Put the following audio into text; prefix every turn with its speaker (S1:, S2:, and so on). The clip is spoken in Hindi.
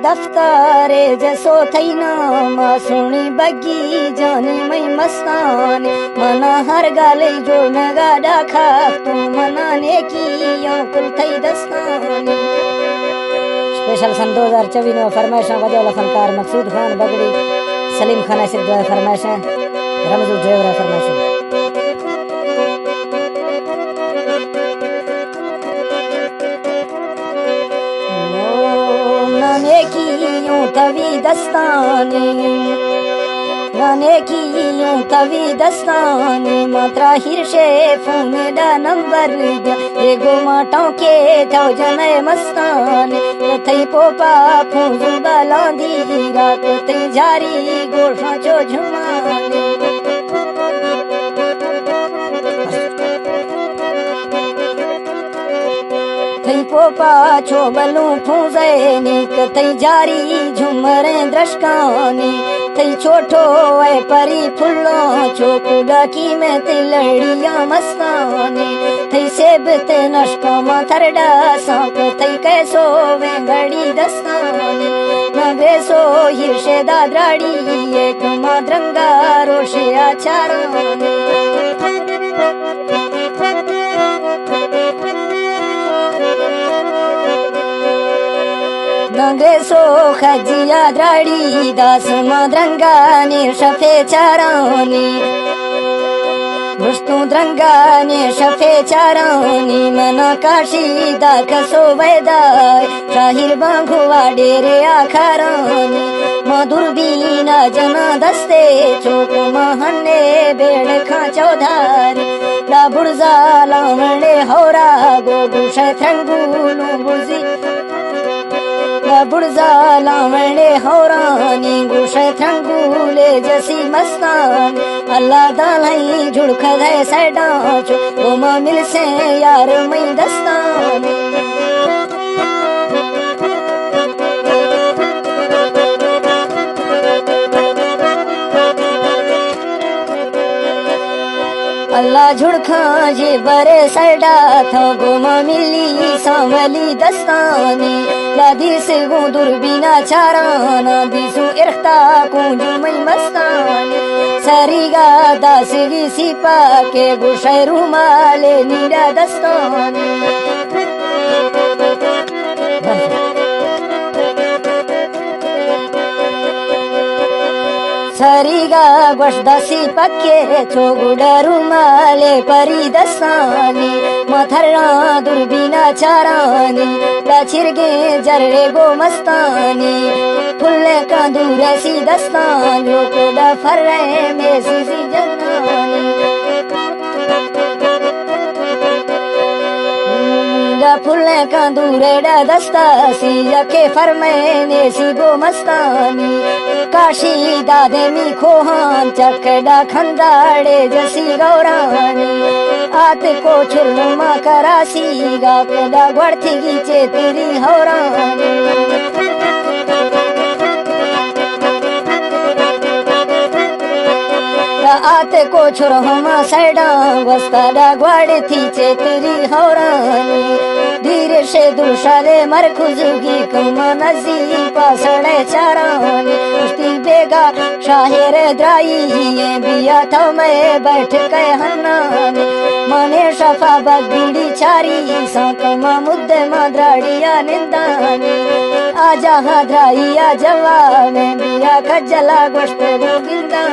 S1: दफ्तरे जसो थैन सुनी बगी जानी मै मस्तानी मना हर गाले जोड़न गाडा खास तू मना नेकी कुल थई दस्तानी। स्पेशल सन 2024 में फरमाइशा बजे वाला फनकार मकसूद खान बगड़ी, सलीम खान ऐसे दुआ फरमाइशा, रमजू ड्राइवर फरमाइशा। तवी दस्तानी गाने की यूं तवी दस्तानी मात्रा हिरशे फोने दा नंबर ये गो माटों के थो जने मस्तानी थई पोपा फूंजू बालांदी रात थई जारी गोशा चो झुमानी। थई पोपा छो बलू फूंजे नीक थई जारी झुमरे द्रशकानी थई छोटो ऐ परी फुल्लो छो कुडकी में थई लड़िया मस्तानी थई सेब ते नशका माथरडा सांप थई कैसो वेंगड़ी दस्तानी नगेसो हिरशे दादराड़ी एक माद्रंगा रोशे आचारानी। नगेसो खजिया द्राड़ी दास माद्रंगा ने शफे चारानी रुस्तु द्रंगा ने शफे चारानी मना काशी दाखसो वैदाय शाहिर बांघुआ डेरे आखरानी मधुर बीना जना दस्ते चोक महने बेड़ खा चौधारी ला बुर्जा लावणे होरा गोगु शथंगुलु बुजी बुर्जा लावणे होरानी गुशे थंगुले जसी मस्तान अल्लाह दालाई झुड़ख है सैडा चो ओमा मिल से यार मई दस्तानी। अल्लाह झुड़खा जे बरे सैडा था गोमा मिली सामली दस्तानी लादी से गो दुर्बीना चाराना दिसु इरख्ता कुंजु मई मस्तानी सरीगा दासगी सिपा के गुशैरू माले नीरा दस्तानी। सरीगा गोशदसी पक्के चोगुडरू माले परी दस्तानी मथरा दुर्बीना चारानी लाचिरगे जर्रे गो मस्तानी फुल्ले का दूरसी दस्तान लोको दा फर्रे में सीसी जन्नानी फुल्ले का दूरेडा दस्तासी यके फरमैने सी गो मस्तानी काशी दादे मी खोहान चकड़ा खंदाड़े जसी गौरानी आत को छुरमा करासी गाकड़ा गढ़ती गीचे तेरी हौरानी। आते को छुरमा सैडा वस्ताडा ग्वाड़े थी चेतरी हौरानी धीरे से दुशाले मरखुजुगी कमा नजी पासड़े चारानी उस्ती बेगा शाहिर द्राई ये बिया था मैं बैठ के हन्नानी मने शफा बगड़ी चारी सांकमा मुद्दे माद्राड़िया निंदानी आजा हाद्राइया जवा में बिया खजला गोश्त गोविंदा।